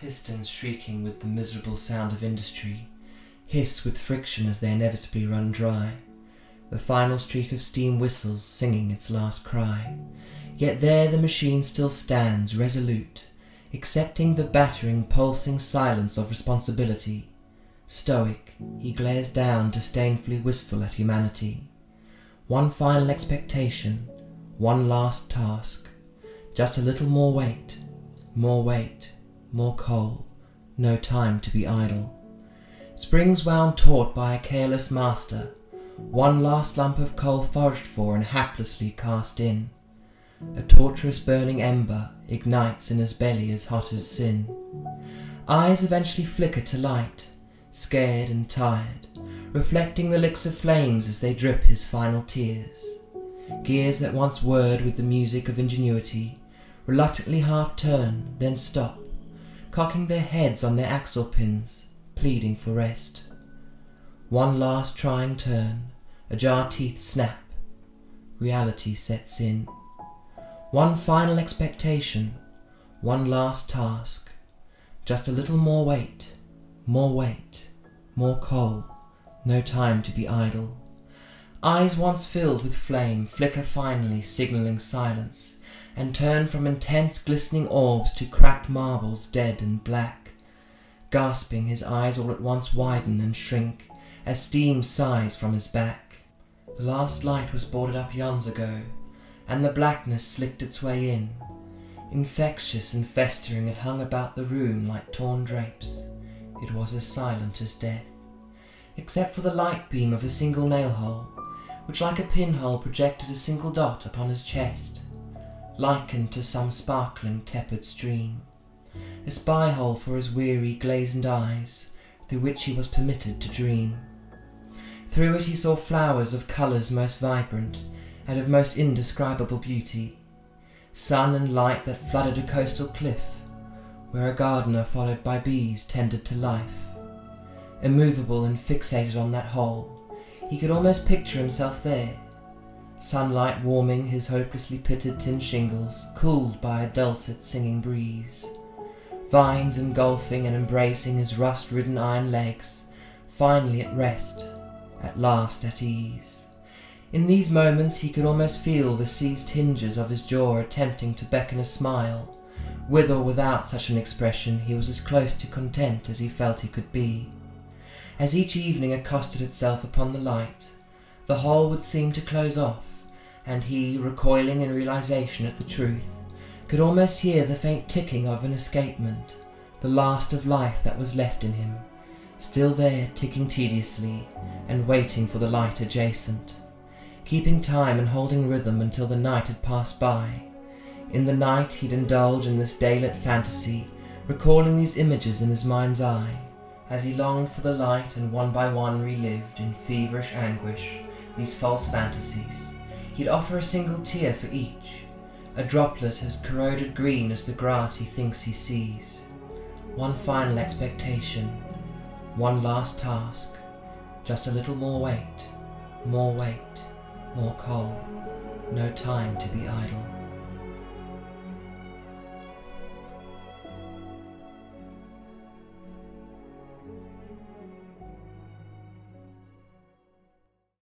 Pistons shrieking with the miserable sound of industry, hiss with friction as they inevitably run dry. The final streak of steam whistles, singing its last cry. Yet there the machine still stands, resolute, accepting the battering, pulsing silence of responsibility. Stoic, he glares down, disdainfully wistful at humanity. One final expectation, one last task. Just a little more weight, more coal, no time to be idle. Springs wound taut by a careless master, one last lump of coal foraged for and haplessly cast in. A torturous burning ember ignites in his belly as hot as sin. Eyes eventually flicker to light, scared and tired, reflecting the licks of flames as they drip his final tears. Gears that once whirred with the music of ingenuity reluctantly half turn, then stop, cocking their heads on their axle pins, pleading for rest. One last trying turn, ajar teeth snap, reality sets in. One final expectation, one last task, just a little more weight, more coal, no time to be idle. Eyes once filled with flame flicker finally, signalling silence, and turn from intense glistening orbs to cracked marbles, dead and black. Gasping, his eyes all at once widen and shrink as steam sighs from his back. The last light was boarded up yonds ago, and the blackness slicked its way in. Infectious and festering, it hung about the room like torn drapes. It was as silent as death, except for the light beam of a single nail hole, which like a pinhole projected a single dot upon his chest, likened to some sparkling tepid stream, a spy hole for his weary glazed eyes, through which he was permitted to dream. Through it he saw flowers of colours most vibrant and of most indescribable beauty, sun and light that flooded a coastal cliff, where a gardener followed by bees tended to life. Immovable and fixated on that hole, he could almost picture himself there, sunlight warming his hopelessly pitted tin shingles, cooled by a dulcet singing breeze, vines engulfing and embracing his rust-ridden iron legs, finally at rest, at last at ease. In these moments he could almost feel the seized hinges of his jaw attempting to beckon a smile. With or without such an expression, he was as close to content as he felt he could be. As each evening accosted itself upon the light, the hole would seem to close off, and he, recoiling in realization at the truth, could almost hear the faint ticking of an escapement, the last of life that was left in him, still there ticking tediously and waiting for the light adjacent, keeping time and holding rhythm until the night had passed by. In the night he'd indulge in this daylit fantasy, recalling these images in his mind's eye, as he longed for the light and one by one relived in feverish anguish these false fantasies. He'd offer a single tear for each, a droplet as corroded green as the grass he thinks he sees. One final expectation, one last task, just a little more weight, more coal, no time to be idle.